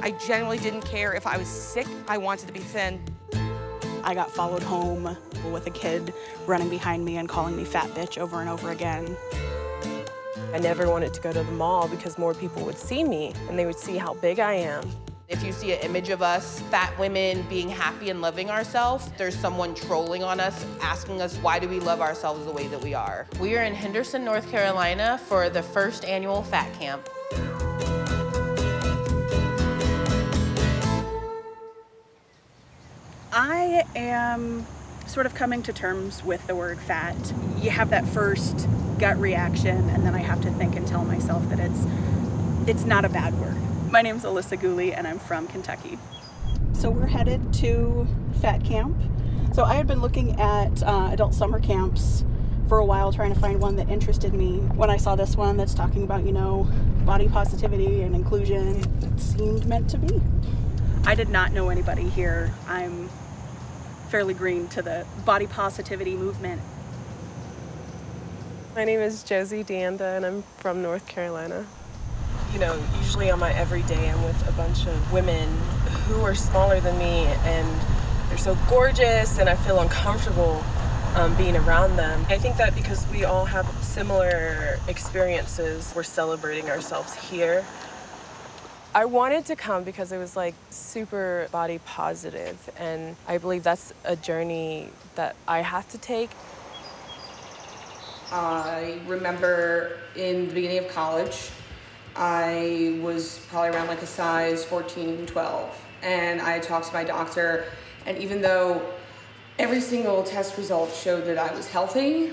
I generally didn't care if I was sick. I wanted to be thin. I got followed home with a kid running behind me and calling me fat bitch over and over again. I never wanted to go to the mall because more people would see me and they would see how big I am. If you see an image of us, fat women, being happy and loving ourselves, there's someone trolling on us, asking us why do we love ourselves the way that we are. We are in Henderson, North Carolina for the first annual Fat Camp. I am sort of coming to terms with the word fat. You have that first gut reaction, and then I have to think and tell myself that it's not a bad word. My name's Alyssa Gooley, and I'm from Kentucky. So we're headed to Fat Camp. So I had been looking at adult summer camps for a while, trying to find one that interested me. When I saw this one that's talking about, you know, body positivity and inclusion, it seemed meant to be. I did not know anybody here. I'm fairly green to the body positivity movement. My name is Josie Deanda, and I'm from North Carolina. You know, usually on my everyday, I'm with a bunch of women who are smaller than me, and they're so gorgeous, and I feel uncomfortable being around them. I think that because we all have similar experiences, we're celebrating ourselves here. I wanted to come because it was like super body positive, and I believe that's a journey that I have to take. I remember in the beginning of college, I was probably around like a size 14, 12, and I talked to my doctor, and even though every single test result showed that I was healthy,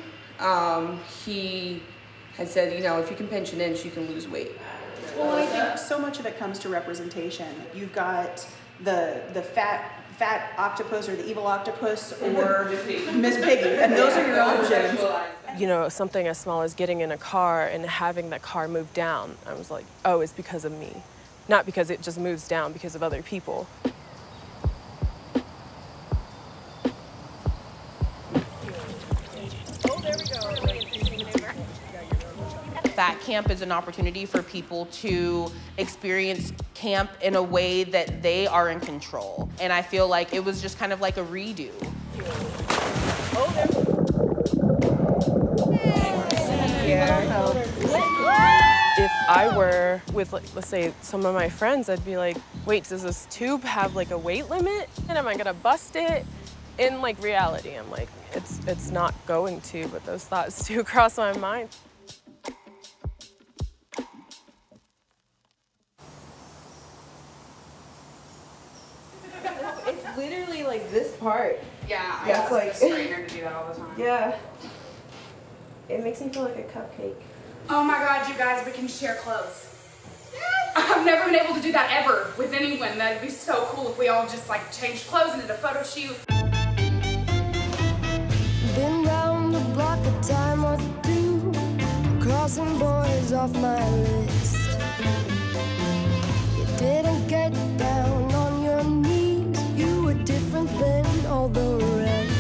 he had said, you know, if you can pinch an inch, you can lose weight. Well, I think so much of it comes to representation. You've got the fat octopus or the evil octopus or Miss Piggy, and those are your options. You know, something as small as getting in a car and having that car move down, I was like, oh, it's because of me. Not because it just moves down because of other people. Fat Camp is an opportunity for people to experience camp in a way that they are in control. And I feel like it was just kind of like a redo. If I were with, like, let's say, some of my friends, I'd be like, wait, does this tube have like a weight limit? And am I gonna bust it? In like reality, I'm like, it's not going to, but those thoughts do cross my mind. It's literally like this part. Yeah, I ask like, the strainer to do that all the time. Yeah. It makes me feel like a cupcake. Oh my God, you guys, we can share clothes. Yes. I've never been able to do that ever with anyone. That'd be so cool if we all just like changed clothes and did a photo shoot. Been round the block a time or two, crossing boys off my list. You didn't get down on your knees, you were different than all the rest.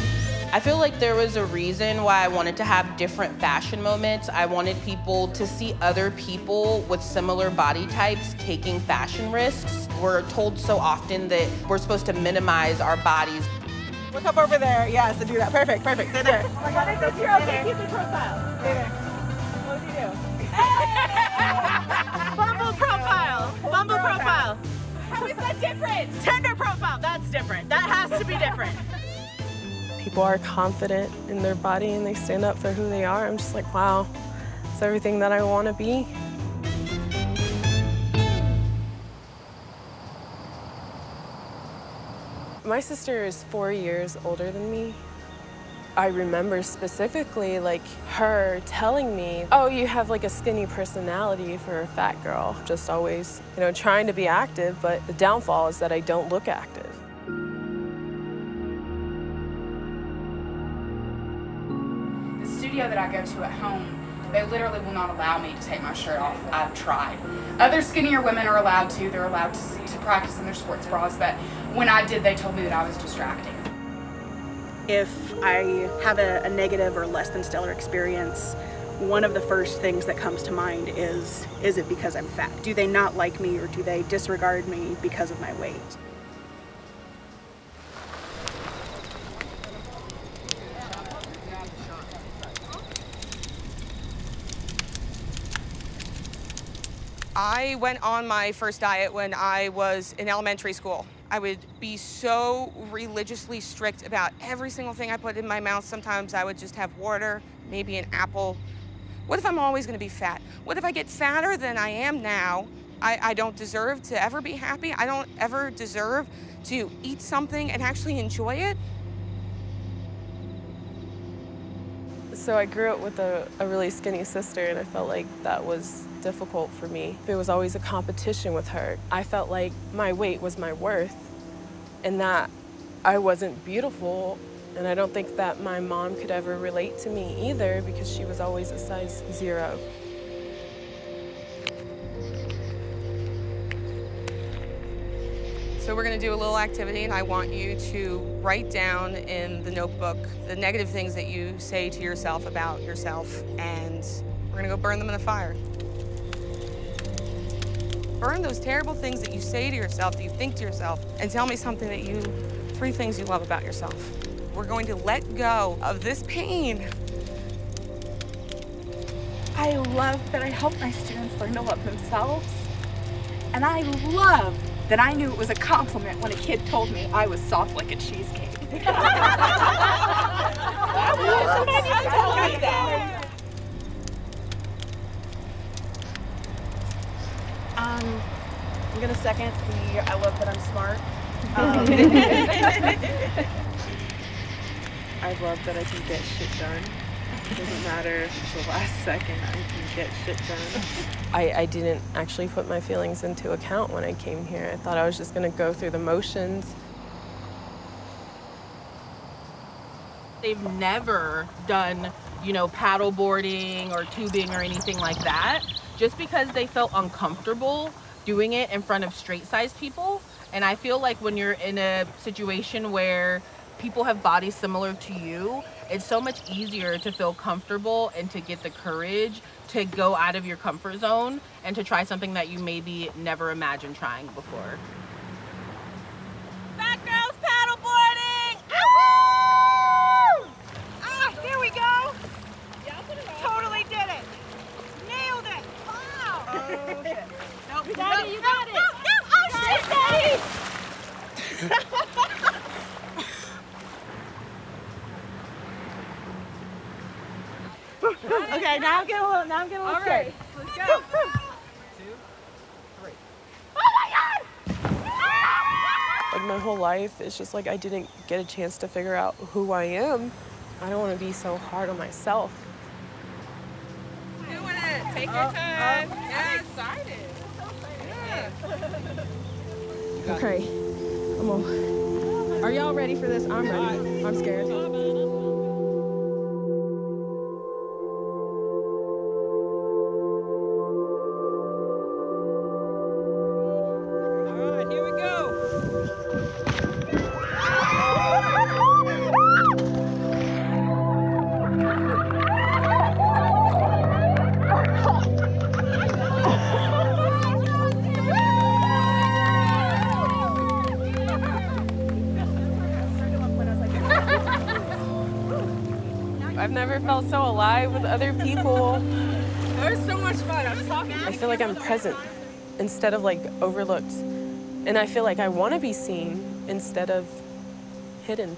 I feel like there was a reason why I wanted to have different fashion moments. I wanted people to see other people with similar body types taking fashion risks. We're told so often that we're supposed to minimize our bodies. Look up over there. Yes, and do that. Perfect, perfect. Stay there. Oh my God, I think you're okay. Keep the profile. Stay there. What would you do? Bumble profile. Bumble profile. How is that different? Tinder profile. That's different. That has to be different. People are confident in their body and they stand up for who they are. I'm just like, wow, it's everything that I want to be. My sister is 4 years older than me. I remember specifically like her telling me, oh, you have like a skinny personality for a fat girl. Just always, you know, trying to be active, but the downfall is that I don't look active. The studio that I go to at home, they literally will not allow me to take my shirt off. I've tried. Other skinnier women are allowed to. They're allowed to practice in their sports bras, but when I did, they told me that I was distracting. If I have a negative or less than stellar experience one of the first things that comes to mind is it because I'm fat? Do they not like me, or do they disregard me because of my weight? I went on my first diet when I was in elementary school. I would be so religiously strict about every single thing I put in my mouth. Sometimes I would just have water, maybe an apple. What if I'm always gonna be fat? What if I get fatter than I am now? I don't deserve to ever be happy. I don't ever deserve to eat something and actually enjoy it. So I grew up with a really skinny sister, and I felt like that was difficult for me. There was always a competition with her. I felt like my weight was my worth, and that I wasn't beautiful. And I don't think that my mom could ever relate to me either, because she was always a size 0. So we're gonna do a little activity, and I want you to write down in the notebook the negative things that you say to yourself about yourself, and we're gonna go burn them in a fire. Burn those terrible things that you say to yourself, that you think to yourself, and tell me something that 3 things you love about yourself. We're going to let go of this pain. I love that I help my students learn to love themselves. And I love that I knew it was a compliment when a kid told me I was soft like a cheesecake. I'm gonna second the I love that I'm smart. I love that I can get shit done. It doesn't matter if it's the last second, I can get shit done. I didn't actually put my feelings into account when I came here. I thought I was just gonna go through the motions. They've never done, you know, paddle boarding or tubing or anything like that, just because they felt uncomfortable doing it in front of straight-sized people. And I feel like when you're in a situation where people have bodies similar to you, it's so much easier to feel comfortable and to get the courage to go out of your comfort zone and to try something that you maybe never imagined trying before. Fat girls paddleboarding! Woo! Ah, there we go! Totally did it! Nailed it! Wow! Oh, shit. Nope, you got it, you got it! No, oh shit, Daddy! Okay, now I'm getting a little scared. Right, let's go. 2, 3. Oh my God! Like my whole life, it's just like I didn't get a chance to figure out who I am. I don't want to be so hard on myself. Doing it. Take your time. I'm excited. Yeah. Okay, come on. Are y'all ready for this? I'm ready. I'm scared. I've never felt so alive with other people. It was so much fun. I was talking. I feel like I'm present instead of like overlooked. And I feel like I want to be seen instead of hidden.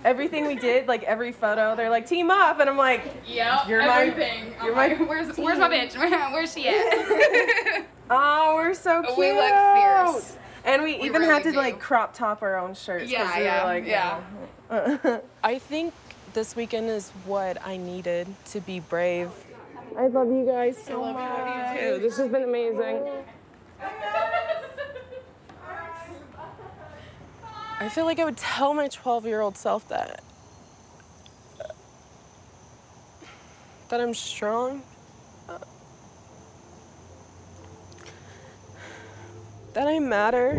Everything we did, like every photo, they're like, team up, and I'm like, Yep, you're everything. You're my where's my bitch? Where's she at? Oh, we're so cute. We look fierce. And we even really had to do. like crop top our own shirts. Yeah, we yeah, were like, yeah. I think this weekend is what I needed to be brave. I love you guys so much. You too. This has been amazing. I feel like I would tell my 12-year-old self that I'm strong. that I matter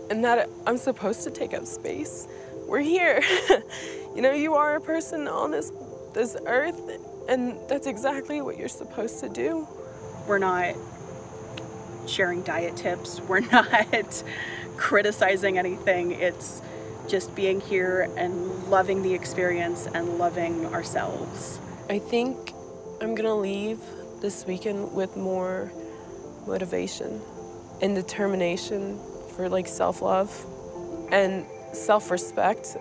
and that I'm supposed to take up space. We're here. You know, you are a person on this earth, and that's exactly what you're supposed to do. We're not sharing diet tips. We're not criticizing anything. It's just being here and loving the experience and loving ourselves. I think I'm gonna leave this weekend with more motivation and determination for like self-love and self-respect.